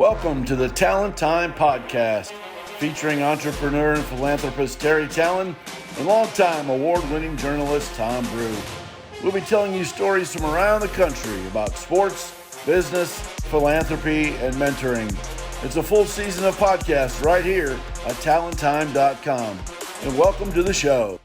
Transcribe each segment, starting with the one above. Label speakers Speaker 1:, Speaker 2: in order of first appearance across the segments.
Speaker 1: Welcome to the Tallen Time podcast, featuring entrepreneur and philanthropist Terry Tallen and longtime award-winning journalist Tom Brew. We'll be telling you stories from around the country about sports, business, philanthropy, and mentoring. It's a full season of podcasts right here at tallentime.com. And welcome to the show.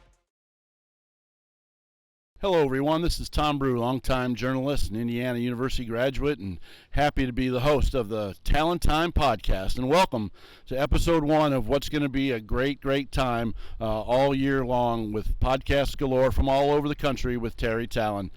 Speaker 1: Hello, everyone. This is Tom Brew, longtime journalist and Indiana University graduate, and happy to be the host of the Tallen Time podcast. And welcome to episode 1 of what's going to be a great time all year long with podcasts galore from all over the country with Terry Tallen.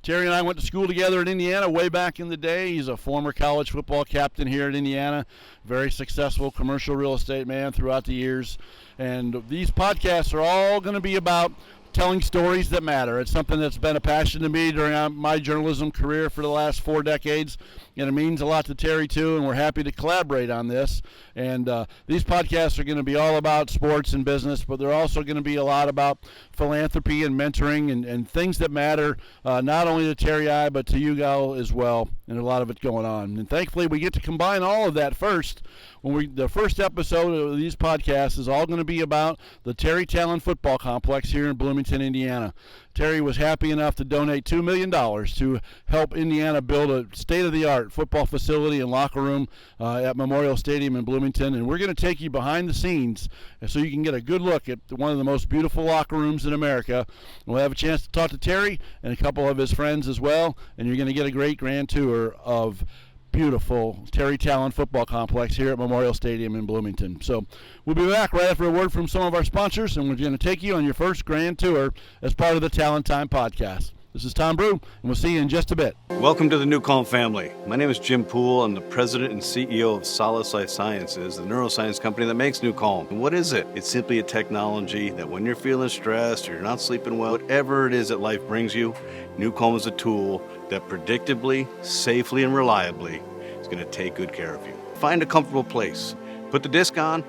Speaker 1: Terry and I went to school together in Indiana way back in the day. He's a former college football captain here at Indiana, very successful commercial real estate man throughout the years. And these podcasts are all going to be about telling stories that matter. It's something that's been a passion to me during my journalism career for the last 4 decades, and it means a lot to Terry too, and we're happy to collaborate on this. And these podcasts are going to be all about sports and business, but they're also going to be a lot about philanthropy and mentoring and things that matter, not only to Terry and I, but to you guys as well, and a lot of it going on. And thankfully, we get to combine all of that first. The first episode of these podcasts is all going to be about the Terry Tallen football complex here in Bloomington, Indiana. Terry was happy enough to donate $2 million to help Indiana build a state-of-the-art football facility and locker room at Memorial Stadium in Bloomington. And we're going to take you behind the scenes so you can get a good look at one of the most beautiful locker rooms in America. We'll have a chance to talk to Terry and a couple of his friends as well, and you're going to get a great grand tour of beautiful Terry Tallen football complex here at Memorial Stadium in Bloomington. So we'll be back right after a word from some of our sponsors, and we're going to take you on your first grand tour as part of the Tallen Time podcast. This is Tom Brew, and we'll see you in just a bit.
Speaker 2: Welcome to the Newcomb family. My name is Jim Poole. I'm the president and CEO of Solace Life Sciences, the neuroscience company that makes Newcomb. And what is it? It's simply a technology that when you're feeling stressed or you're not sleeping well, whatever it is that life brings you, Newcomb is a tool that predictably, safely, and reliably is going to take good care of you. Find a comfortable place. Put the disc on,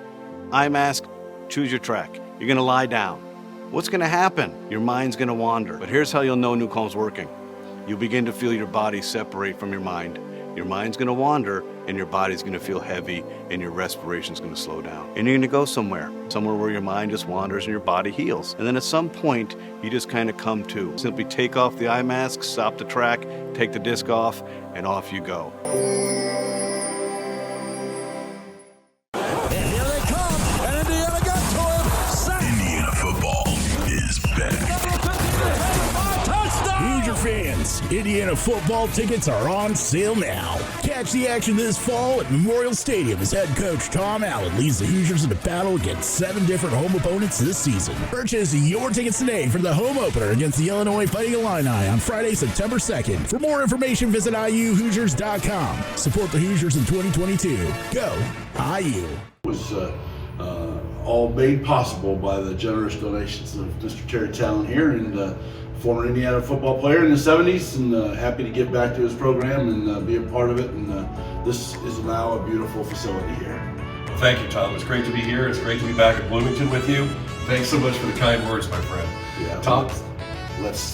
Speaker 2: eye mask, choose your track. You're going to lie down. What's going to happen? Your mind's going to wander. But here's how you'll know Newcomb's working. You'll begin to feel your body separate from your mind. Your mind's going to wander, and your body's going to feel heavy, and your respiration's going to slow down. And you're going to go somewhere where your mind just wanders and your body heals. And then at some point, you just kind of come to. Simply take off the eye mask, stop the track, take the disc off, and off you go.
Speaker 3: Fans, Indiana football tickets are on sale now. Catch the action this fall at Memorial Stadium as head coach Tom Allen leads the Hoosiers into battle against 7 different home opponents this season. Purchase your tickets today for the home opener against the Illinois Fighting Illini on Friday, September 2nd. For more information, visit IUHoosiers.com. Support the Hoosiers in 2022. Go IU.
Speaker 1: It was all made possible by the generous donations of Mr. Terry Tallen here, and former Indiana football player in the 70s, and happy to give back to his program and be a part of it. And this is now a beautiful facility here.
Speaker 4: Well, thank you, Tom. It's great to be here. It's great to be back in Bloomington with you. Thanks so much for the kind words, my friend.
Speaker 1: Yeah,
Speaker 4: Tom.
Speaker 1: Let's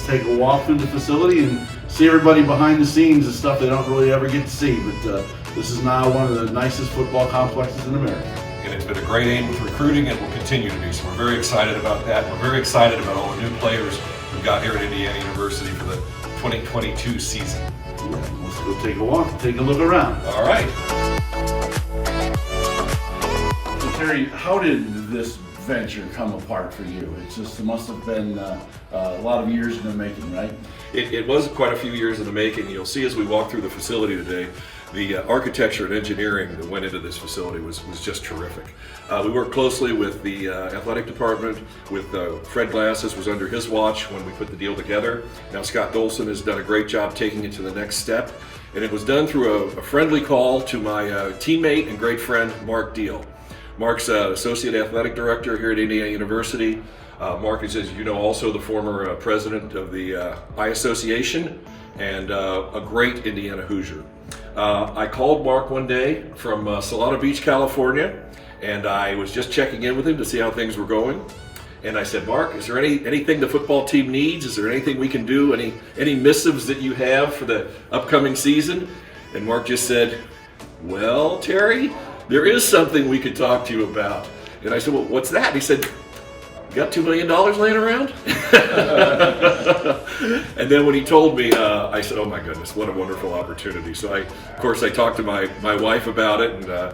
Speaker 1: take a walk through the facility and see everybody behind the scenes and stuff they don't really ever get to see. But this is now one of the nicest football complexes in America.
Speaker 4: And it's been a great aid with recruiting, and will continue to be. So we're very excited about that. We're very excited about all the new players we've got here at Indiana University for the 2022 season.
Speaker 1: Yeah, let's go take a walk, take a look around.
Speaker 4: All right.
Speaker 1: So Terry, how did this venture come apart for you? It must have been a lot of years in the making, right?
Speaker 4: It was quite a few years in the making. You'll see as we walk through the facility today, the architecture and engineering that went into this facility was just terrific. We worked closely with the athletic department, with Fred Glasses was under his watch when we put the deal together. Now Scott Dolson has done a great job taking it to the next step, and it was done through a friendly call to my teammate and great friend, Mark Deal. Mark's Associate Athletic Director here at Indiana University. Mark is, as you know, also the former president of the Eye Association and a great Indiana Hoosier. I called Mark one day from Solana Beach, California, and I was just checking in with him to see how things were going. And I said, Mark, is there anything the football team needs? Is there anything we can do? Any missives that you have for the upcoming season? And Mark just said, well, Terry, there is something we could talk to you about. And I said, well, what's that? And he said, you got $2 million laying around? And then when he told me, I said, oh my goodness, what a wonderful opportunity. So of course, I talked to my wife about it, and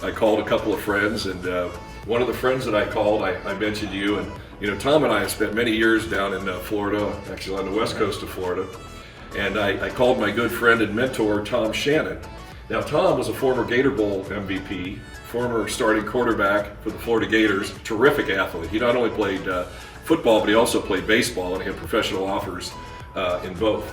Speaker 4: I called a couple of friends, and one of the friends that I called, I mentioned you, and Tom and I have spent many years down in Florida, actually on the west coast of Florida, and I called my good friend and mentor, Tom Shannon. Now, Tom was a former Gator Bowl MVP, former starting quarterback for the Florida Gators, terrific athlete. He not only played football, but he also played baseball, and he had professional offers in both.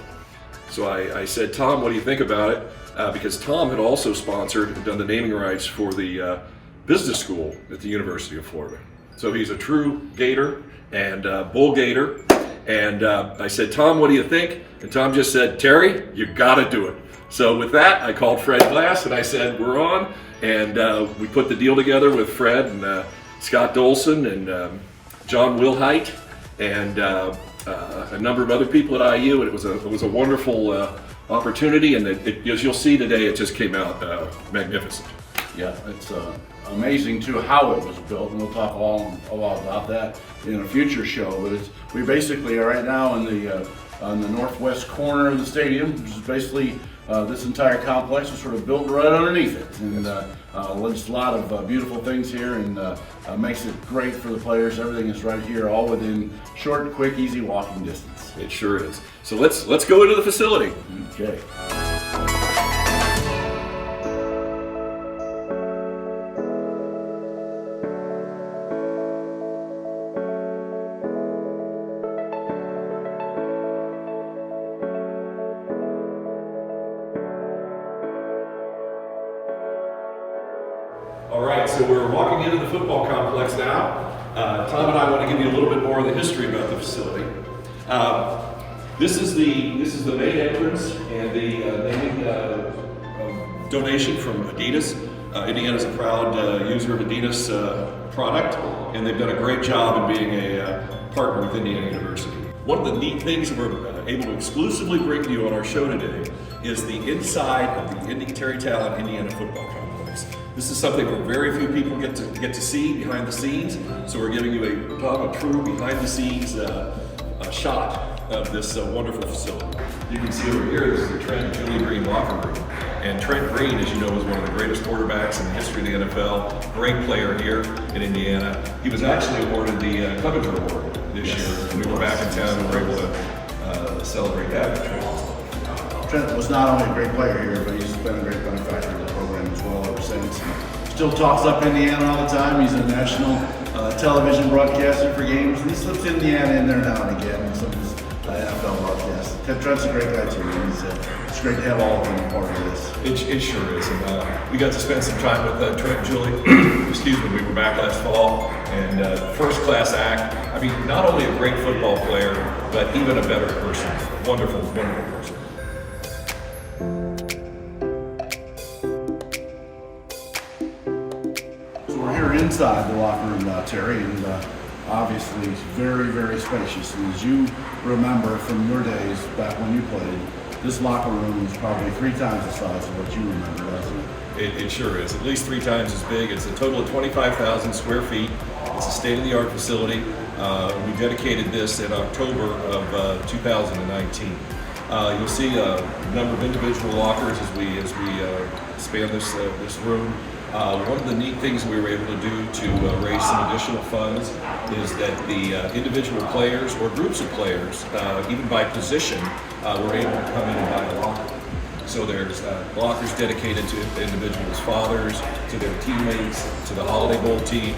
Speaker 4: So I said, Tom, what do you think about it? Because Tom had also sponsored and done the naming rights for the business school at the University of Florida. So he's a true Gator and Bull Gator. And I said, Tom, what do you think? And Tom just said, Terry, you gotta do it. So with that, I called Fred Glass and I said, we're on. And we put the deal together with Fred and Scott Dolson and John Wilhite and a number of other people at IU. And it was a wonderful opportunity. And as you'll see today, it just came out magnificent.
Speaker 1: Yeah, it's amazing too how it was built, and we'll talk a lot about that in a future show. But we basically are right now in the on the northwest corner of the stadium, which is basically this entire complex is sort of built right underneath it, and just a lot of beautiful things here, and makes it great for the players. Everything is right here, all within short, quick, easy walking distance.
Speaker 4: It sure is. So let's go into the facility.
Speaker 1: Okay.
Speaker 4: All right, so we're walking into the football complex now. Tom and I want to give you a little bit more of the history about the facility. This is the main entrance and the naming donation from Adidas. Indiana's a proud user of Adidas product, and they've done a great job in being a partner with Indiana University. One of the neat things that we're able to exclusively bring to you on our show today is the inside of the Terry Tallen Indiana football complex. This is something where very few people get to see behind the scenes, so we're giving you a true behind the scenes shot of this wonderful facility. You can see over here, this is the Trent Julie Green locker room. And Trent Green, as you know, is one of the greatest quarterbacks in the history of the NFL. Great player here in Indiana. He was actually awarded the Clevenger Award this year. And we were back in town and were able to celebrate that with Trent.
Speaker 1: Trent was not only a great player here, but he's been a great benefactor of the program as well ever since. Still talks up Indiana all the time. He's a national television broadcaster for games, and he slips Indiana in there now and again in some of his NFL broadcasts. Trent's a great guy too. It's great to have all of them a part of this.
Speaker 4: It sure is, and we got to spend some time with Trent and Julie. Excuse me, we were back last fall, and first class act. I mean, not only a great football player, but even a better person. Wonderful, wonderful person.
Speaker 1: Inside the locker room, Terry, and obviously very, very spacious. And as you remember from your days back when you played, this locker room is probably 3 times the size of what you remember, doesn't it?
Speaker 4: It sure is. At least 3 times as big. It's a total of 25,000 square feet. It's a state-of-the-art facility. We dedicated this in October of 2019. You'll see a number of individual lockers as we span this room. One of the neat things we were able to do to raise some additional funds is that the individual players or groups of players, even by position, were able to come in and buy a locker. So there's lockers dedicated to individuals' fathers, to their teammates, to the Holiday Bowl team,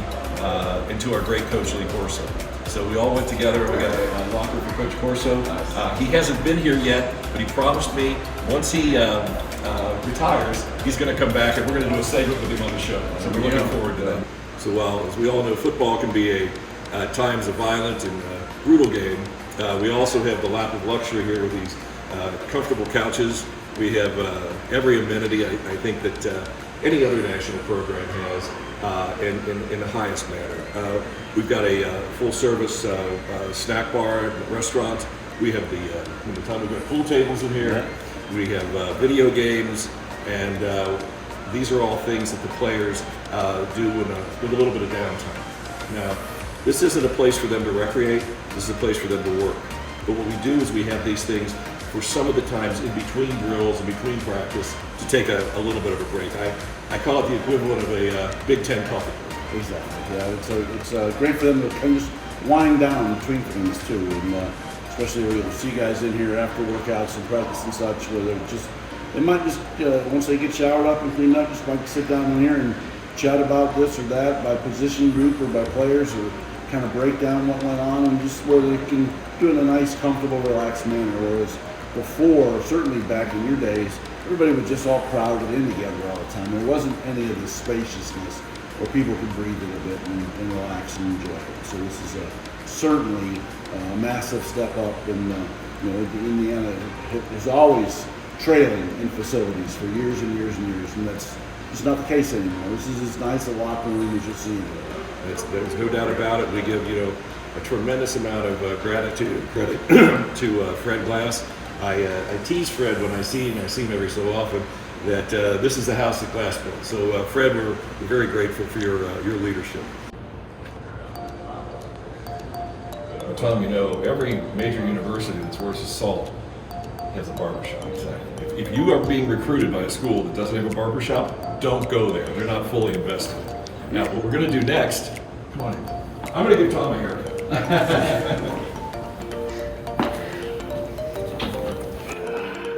Speaker 4: and to our great coach, Lee Corso. So we all went together. We got a locker for Coach Corso. He hasn't been here yet, but he promised me once he retires, he's going to come back and we're going to do a segment with him on the show. So we're looking forward to that. So while, as we all know, football can be at times a violent and brutal game, we also have the lap of luxury here with these comfortable couches. We have every amenity I think that any other national program has in the highest manner. We've got a full-service snack bar and restaurant. We have we've got pool tables in here. We have video games, And these are all things that the players do with a little bit of downtime. Now, this isn't a place for them to recreate, this is a place for them to work. But what we do is we have these things for some of the times in between drills and between practice to take a little bit of a break. I call it the equivalent of a Big Ten coffee break.
Speaker 1: Exactly. Yeah, it's great for them to kind of just wind down between things too, and especially where you'll see guys in here after workouts and practice and such, where they might just once they get showered up and cleaned up, just might sit down in here and chat about this or that by position group or by players, or kind of break down what went on, and just where they can do it in a nice, comfortable, relaxed manner. Whereas before, certainly back in your days, everybody was just all crowded in together all the time. There wasn't any of the spaciousness where people could breathe a little bit and relax and enjoy it. So this is certainly a massive step up, and Indiana is always trailing in facilities for years and years and years, and that's just not the case anymore. This is as nice a locker room as you'll see in there.
Speaker 4: There's no doubt about it. We give a tremendous amount of credit to Fred Glass. I tease Fred when I see him every so often that this is the house that Glass built. So Fred, we're very grateful for your leadership. Tom, every major university that's worth its salt has a barbershop. If you are being recruited by a school that doesn't have a barbershop, don't go there. They're not fully invested. Now, what we're going to do next, come on in. I'm going to give Tom a haircut.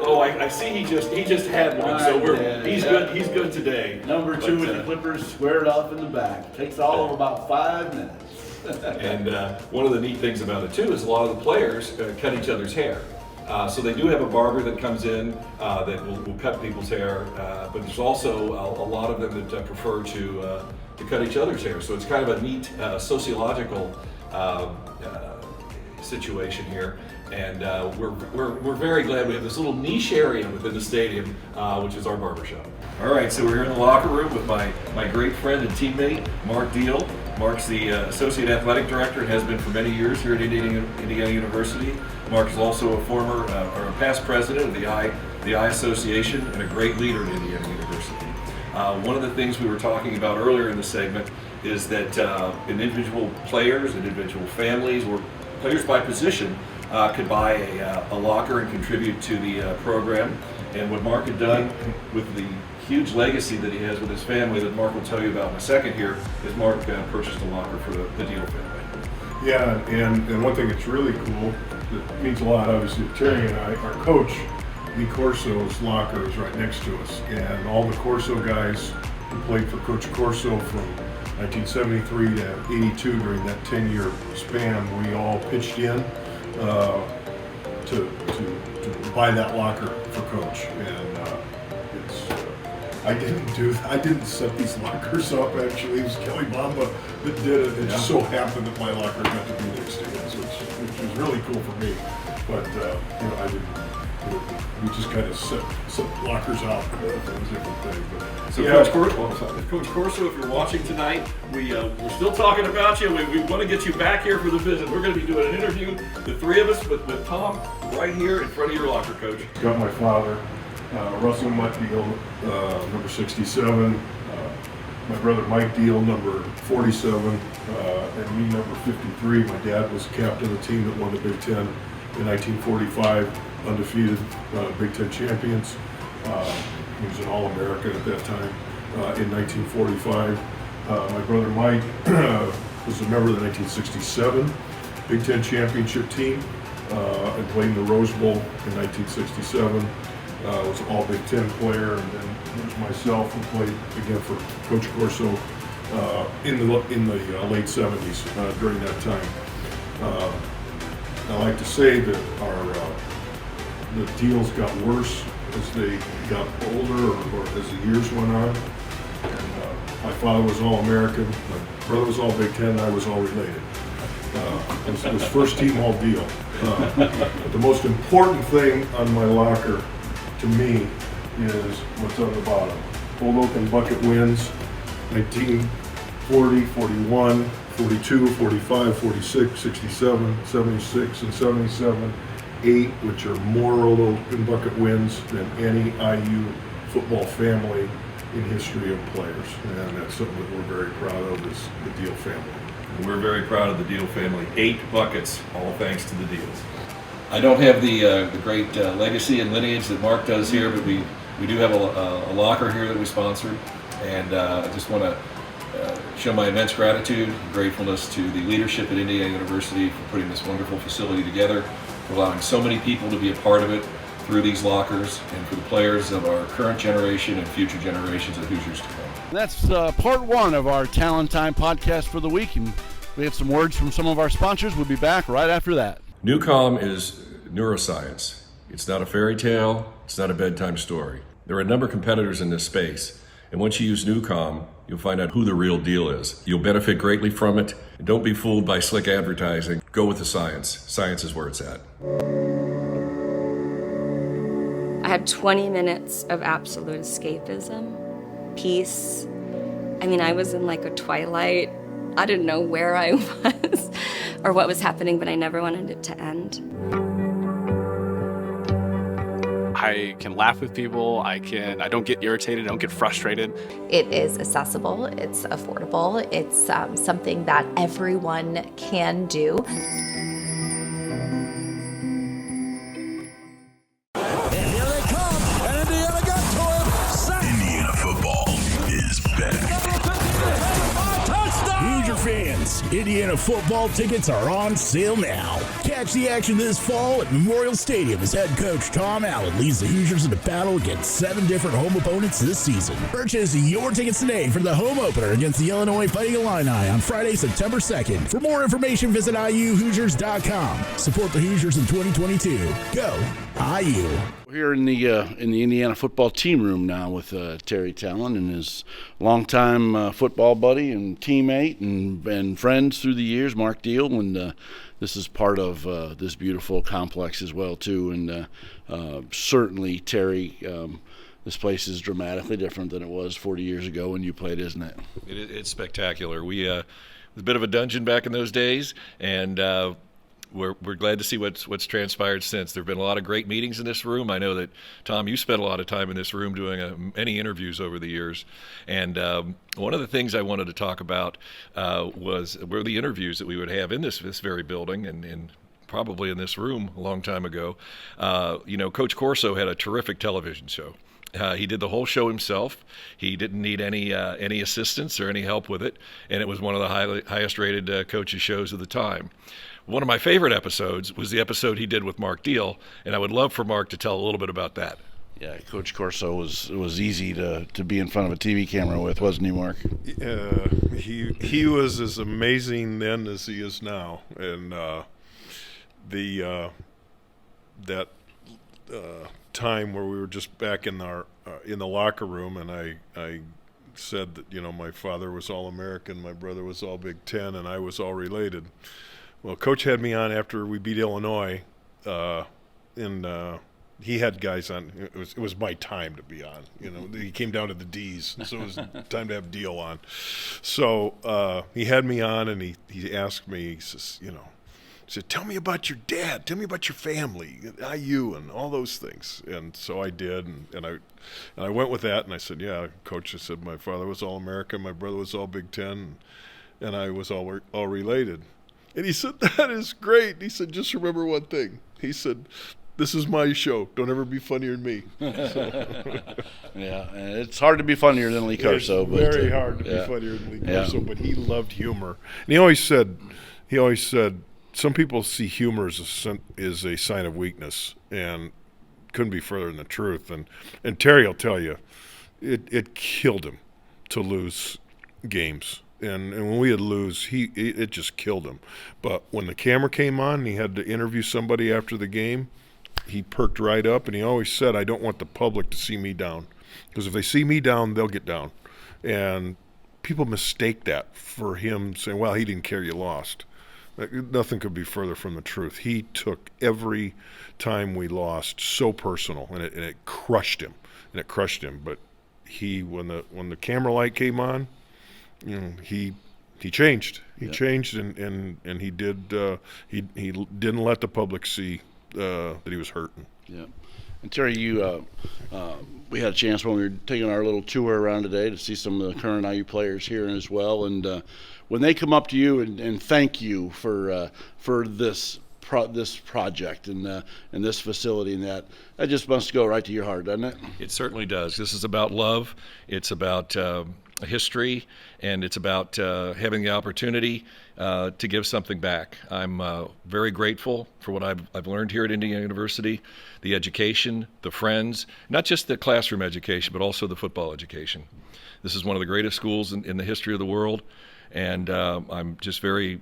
Speaker 4: Oh, I see he just had one, so he's good today.
Speaker 1: Number 2 with the clippers squared off in the back. Takes all of about 5 minutes.
Speaker 4: And one of the neat things about it too is a lot of the players cut each other's hair. So they do have a barber that comes in that will cut people's hair, but there's also a lot of them that prefer to cut each other's hair. So it's kind of a neat sociological situation here, and we're very glad we have this little niche area within the stadium, which is our barbershop. All right, so we're here in the locker room with my great friend and teammate, Mark Deal. Mark's the Associate Athletic Director and has been for many years here at Indiana University. Mark is also a former or a past president of the Eye Association and a great leader at Indiana University. One of the things we were talking about earlier in the segment is that individual players, individual families, or players by position could buy a locker and contribute to the program. And what Mark had done with the huge legacy that he has with his family that Mark will tell you about in a second here is Mark purchased a locker for the Deal family.
Speaker 5: Yeah, and one thing that's really cool, that means a lot obviously to Terry and I, our coach, Lee Corso's locker is right next to us, and all the Corso guys who played for Coach Corso from 1973 to 82 during that 10-year span, we all pitched in to buy that locker for Coach, and I didn't set these lockers up actually. It was Kelly Bamba that did it. It just so happened that my locker got to be next to his, which was really cool for me. But I didn't. We just kind of set lockers out. That was a different thing. But,
Speaker 4: so yeah. Coach Corso, if you're watching tonight, we're still talking about you. We want to get you back here for the visit. We're going to be doing an interview, the three of us, with Tom right here in front of your locker, Coach.
Speaker 5: Got my father. Russell Mutt Deal, number 67, my brother Mike Deal, number 47, and me, number 53. My dad was captain of the team that won the Big Ten in 1945, undefeated Big Ten champions. He was an All-American at that time in 1945. My brother Mike was a member of the 1967 Big Ten championship team and played in the Rose Bowl in 1967. Was an all Big Ten player, and then there's myself who played again for Coach Corso in the late 70s during that time. I like to say that the deals got worse as they got older or as the years went on. And my father was All-American, my brother was all Big Ten, and I was all related. It was first team all deal. The most important thing on my locker to me is what's on the bottom. Old Oaken bucket wins, 1940, 41, 42, 45, 46, 67, 76, and 77, 8, which are more Old Oaken bucket wins than any IU football family in history of players, and that's something that we're very proud of, is the Deal family.
Speaker 4: We're very proud of the Deal family. 8 buckets, all thanks to the Deals. I don't have the great legacy and lineage that Mark does here, but we do have a locker here that we sponsored, and I just want to show my immense gratitude and gratefulness to the leadership at Indiana University for putting this wonderful facility together, for allowing so many people to be a part of it through these lockers, and for the players of our current generation and future generations of Hoosiers to come.
Speaker 1: That's part 1 of our Tallen Time podcast for the week, and we have some words from some of our sponsors. We'll be back right after that.
Speaker 6: NewCom is neuroscience. It's not a fairy tale. It's not a bedtime story. There are a number of competitors in this space, and once you use NewCom, you'll find out who the real deal is. You'll benefit greatly from it. And don't be fooled by slick advertising. Go with the science. Science is where it's at.
Speaker 7: I had 20 minutes of absolute escapism, peace. I mean, I was in like a twilight. I didn't know where I was or what was happening, but I never wanted it to end.
Speaker 8: I can laugh with people. I don't get irritated. I don't get frustrated.
Speaker 9: It is accessible. It's affordable. It's something that everyone can do.
Speaker 3: Indiana football tickets are on sale now. Catch the action this fall at Memorial Stadium as head coach Tom Allen leads the Hoosiers into battle against 7 different home opponents this season. Purchase your tickets today for the home opener against the Illinois Fighting Illini on Friday, September 2nd. For more information, visit IUHoosiers.com. Support the Hoosiers in 2022. Go IU.
Speaker 1: We're here in the Indiana football team room now with Terry Tallen and his longtime football buddy and teammate and friends through the years, Mark Deal, and this is part of this beautiful complex as well too. And certainly, Terry, this place is dramatically different than it was 40 years ago when you played, isn't it?
Speaker 6: It's spectacular. It was a bit of a dungeon back in those days, and we're glad to see what's transpired since. There have been a lot of great meetings in this room. I know that, Tom, you spent a lot of time in this room doing many interviews over the years. And one of the things I wanted to talk about were the interviews that we would have in this very building and probably in this room a long time ago. Coach Corso had a terrific television show. He did the whole show himself. He didn't need any assistance or any help with it, and it was one of the highest-rated coaches' shows of the time. One of my favorite episodes was the episode he did with Mark Deal, and I would love for Mark to tell a little bit about that.
Speaker 1: Yeah, Coach Corso was easy to be in front of a TV camera with, wasn't he, Mark?
Speaker 5: He was as amazing then as he is now, and that time where we were just back in the locker room, and I said that my father was All-American, my brother was All Big Ten, and I was all related. Well, Coach had me on after we beat Illinois, and he had guys on. It was my time to be on. He came down to the D's, so it was time to have Deal on. So he had me on, and he asked me, he says, he said, "Tell me about your dad. Tell me about your family, IU, and all those things." And so I did, and I went with that, and I said, "Yeah, Coach." I said, "My father was All-American, my brother was All Big Ten, and I was all related." And he said, "That is great." He said, "Just remember one thing." He said, "This is my show. Don't ever be funnier than me."
Speaker 1: Yeah, and it's hard to be funnier than Lee Corso.
Speaker 5: It's very hard to be funnier than Lee Corso, but he loved humor. And he always said, some people see humor as a sign of weakness, and couldn't be further than the truth. And Terry will tell you, it killed him to lose games. And when we would lose, it just killed him. But when the camera came on and he had to interview somebody after the game, he perked right up, and he always said, "I don't want the public to see me down, because if they see me down, they'll get down." And people mistake that for him saying, "Well, he didn't care you lost." Nothing could be further from the truth. He took every time we lost so personal, and it crushed him. But when the camera light came on, he changed. He changed, and he did. He didn't let the public see that he was hurting.
Speaker 1: Yeah, And Terry, we had a chance when we were taking our little tour around today to see some of the current IU players here as well. And when they come up to you and thank you for this project and this facility, and that just must go right to your heart, doesn't it?
Speaker 6: It certainly does. This is about love. It's about history, and it's about having the opportunity to give something back. I'm very grateful for what I've learned here at Indiana University, the education, the friends, not just the classroom education, but also the football education. This is one of the greatest schools in the history of the world, and I'm just very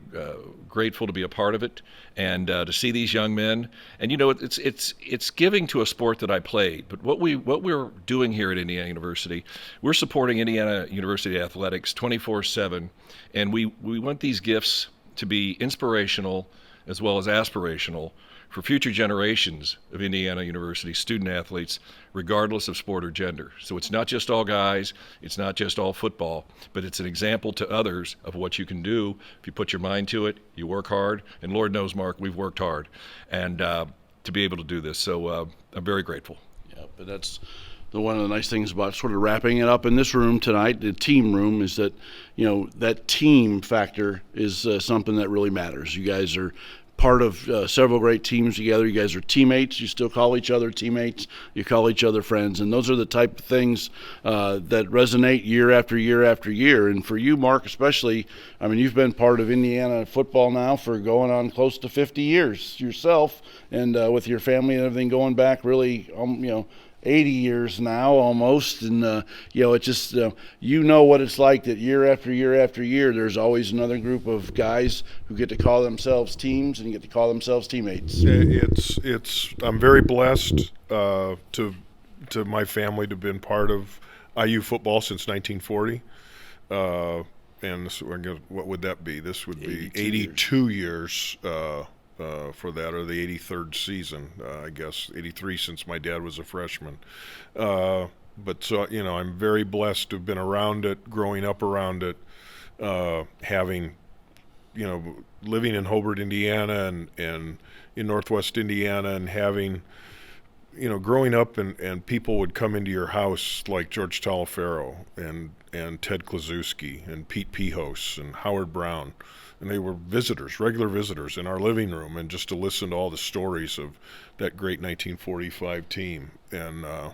Speaker 6: grateful to be a part of it and to see these young men. And it's giving to a sport that I played. But what we're doing here at Indiana University, we're supporting Indiana University athletics 24/7, and we want these gifts to be inspirational as well as aspirational for future generations of Indiana University student athletes, regardless of sport or gender. So it's not just all guys, it's not just all football, but it's an example to others of what you can do if you put your mind to it, you work hard, and Lord knows, Mark, we've worked hard, and to be able to do this. So I'm very grateful.
Speaker 1: Yeah, but that's one of the nice things about sort of wrapping it up in this room tonight, the team room, is that, that team factor is something that really matters. You guys are part of several great teams together. You guys are teammates. You still call each other teammates. You call each other friends. And those are the type of things that resonate year after year after year. And for you, Mark, especially, I mean, you've been part of Indiana football now for going on close to 50 years yourself, and with your family and everything going back really, 80 years now almost, and it's just what it's like that year after year after year there's always another group of guys who get to call themselves teams and get to call themselves teammates.
Speaker 5: I'm very blessed to my family to have been part of IU football since 1940, and this, what would that be? This would be 82 years for that, or the 83rd season, I guess, 83 since my dad was a freshman. But so, I'm very blessed to have been around it, growing up around it, having, living in Hobart, Indiana, and in Northwest Indiana, and having, growing up and people would come into your house like George Talafero and Ted Klaszewski and Pete Pihos and Howard Brown. And they were regular visitors in our living room, and just to listen to all the stories of that great 1945 team. And, I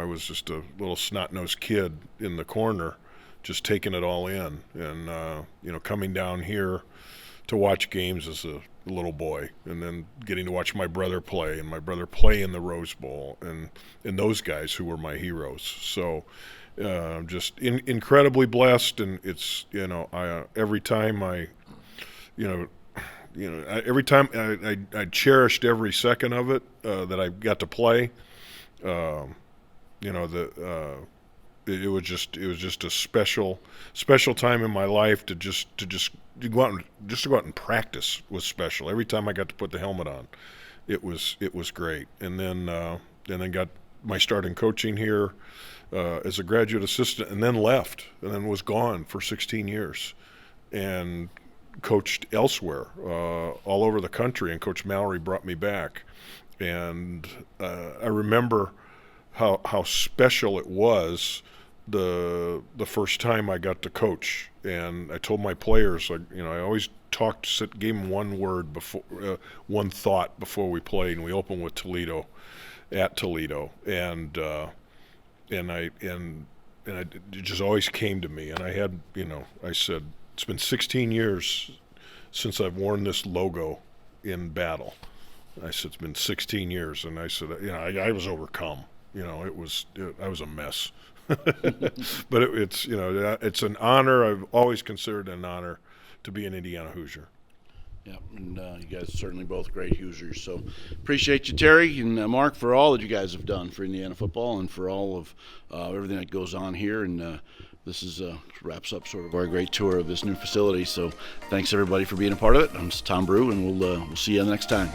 Speaker 5: was just a little snot-nosed kid in the corner, just taking it all in. And, coming down here to watch games as a little boy, and then getting to watch my brother play, and my brother play in the Rose Bowl, and those guys who were my heroes. So, I'm just incredibly blessed, and it's every time I cherished every second of it that I got to play. It was just a special time in my life to go out and practice was special. Every time I got to put the helmet on, it was great. And then got my start in coaching here as a graduate assistant, and then left, and then was gone for 16 years and coached elsewhere, all over the country, and Coach Mallory brought me back. And I remember how special it was the first time I got to coach. And I told my players, I always gave them one word before, one thought before we played, and we opened with Toledo, at Toledo, and it just always came to me. And I had, I said, it's been 16 years since I've worn this logo in battle. I said, it's been 16 years. And I said, I was overcome. I was a mess. But it's an honor. I've always considered it an honor to be an Indiana Hoosier.
Speaker 1: Yeah, and you guys are certainly both great Hoosiers. So appreciate you, Terry and Mark, for all that you guys have done for Indiana football and for all of everything that goes on here. And this wraps up sort of our great tour of this new facility. So thanks, everybody, for being a part of it. I'm Tom Brew, and we'll see you next time.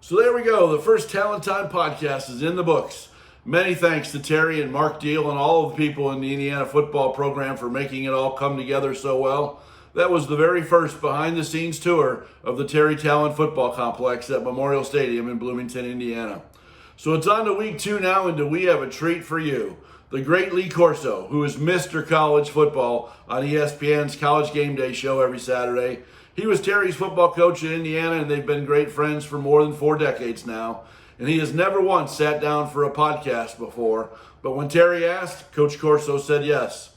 Speaker 1: So there we go. The first Tallen Time podcast is in the books. Many thanks to Terry and Mark Deal and all of the people in the Indiana football program for making it all come together so well. That was the very first behind-the-scenes tour of the Terry Tallen football complex at Memorial Stadium in Bloomington, Indiana. So it's on to week 2 now, and we have a treat for you. The great Lee Corso, who is Mr. College Football on ESPN's College Game Day show every Saturday. He was Terry's football coach in Indiana, and they've been great friends for more than 4 decades now. And he has never once sat down for a podcast before. But when Terry asked, Coach Corso said yes.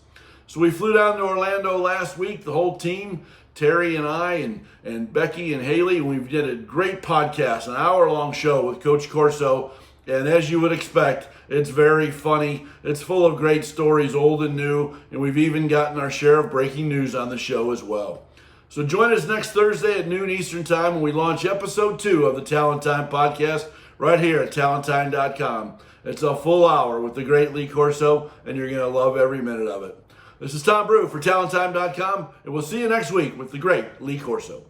Speaker 1: So we flew down to Orlando last week, the whole team, Terry and I and Becky and Haley, and we did a great podcast, an hour-long show with Coach Corso. And as you would expect, it's very funny. It's full of great stories, old and new, and we've even gotten our share of breaking news on the show as well. So join us next Thursday at noon Eastern Time when we launch episode 2 of the Tallen Time podcast right here at tallentime.com. It's a full hour with the great Lee Corso, and you're going to love every minute of it. This is Tom Brew for tallentime.com, and we'll see you next week with the great Lee Corso.